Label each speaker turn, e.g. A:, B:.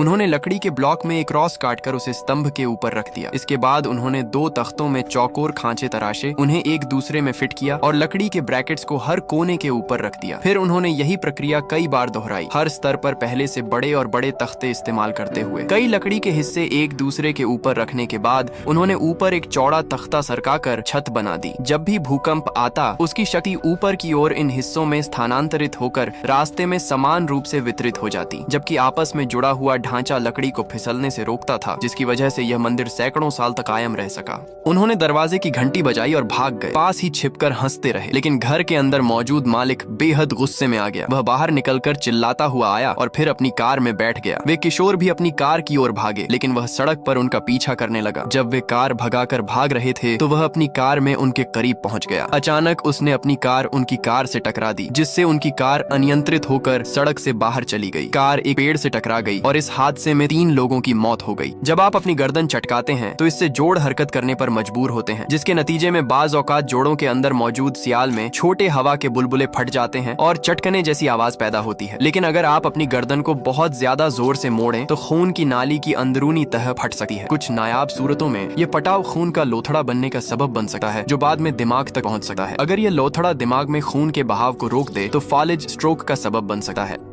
A: उन्होंने लकड़ी के ब्लॉक में एक क्रॉस काटकर उसे स्तंभ के ऊपर रख दिया। इसके बाद उन्होंने 2 तख्तों में चौकोर खांचे तराशे, उन्हें एक दूसरे में फिट किया और लकड़ी के ब्रैकेट्स को हर कोने के ऊपर रख दिया। फिर उन्होंने यही प्रक्रिया कई बार दोहराई, हर स्तर पर पहले से बड़े और बड़े तख्ते इस्तेमाल करते हुए। कई लकड़ी के हिस्से एक दूसरे के ऊपर रखने के बाद उन्होंने ऊपर एक चौड़ा तख्ता सरकाकर छत बना दी। जब भी भूकंप आता, उसकी शक्ति ऊपर की ओर इन हिस्सों में स्थानांतरित होकर रास्ते में समान रूप से वितरित हो जाती, जबकि आपस में जुड़ा हुआ ढांचा लकड़ी को फिसलने से रोकता था, जिसकी वजह से यह मंदिर सैकड़ों साल तक कायम रह सका। उन्होंने दरवाजे की घंटी बजाई और भाग गए। पास ही छिपकर हंसते रहे, लेकिन घर के अंदर मौजूद मालिक बेहद गुस्से में आ गया। वह बाहर निकलकर चिल्लाता हुआ आया और फिर अपनी कार में बैठ गया। वे किशोर भी अपनी कार की ओर भागे, लेकिन वह सड़क पर उनका पीछा करने लगा। जब वे कार भगाकर भाग रहे थे तो वह अपनी कार में उनके करीब पहुंच गया। अचानक उसने अपनी कार उनकी कार से टकरा दी, जिससे उनकी कार अनियंत्रित होकर सड़क से बाहर चली गई। कार एक पेड़ से टकरा गई और इस हादसे में 3 लोगों की मौत हो गई। जब आप अपनी गर्दन चटकाते हैं तो इससे जोड़ हरकत करने पर मजबूर होते हैं, जिसके नतीजे में बाज औकात जोड़ों के अंदर मौजूद सियाल में छोटे हवा के बुलबुले फट जाते हैं और चटकने जैसी आवाज पैदा होती है। लेकिन अगर आप अपनी गर्दन को बहुत ज्यादा जोर से मोड़ें तो खून की नाली की अंदरूनी तह फट सकती है। कुछ नायाब सूरतों में ये पटाव खून का लोथड़ा बनने का सबब बन सकता है, जो बाद में दिमाग तक पहुंच सकता है। अगर ये लोथड़ा दिमाग में खून के बहाव को रोक दे तो फालिज स्ट्रोक का सबब बन सकता है।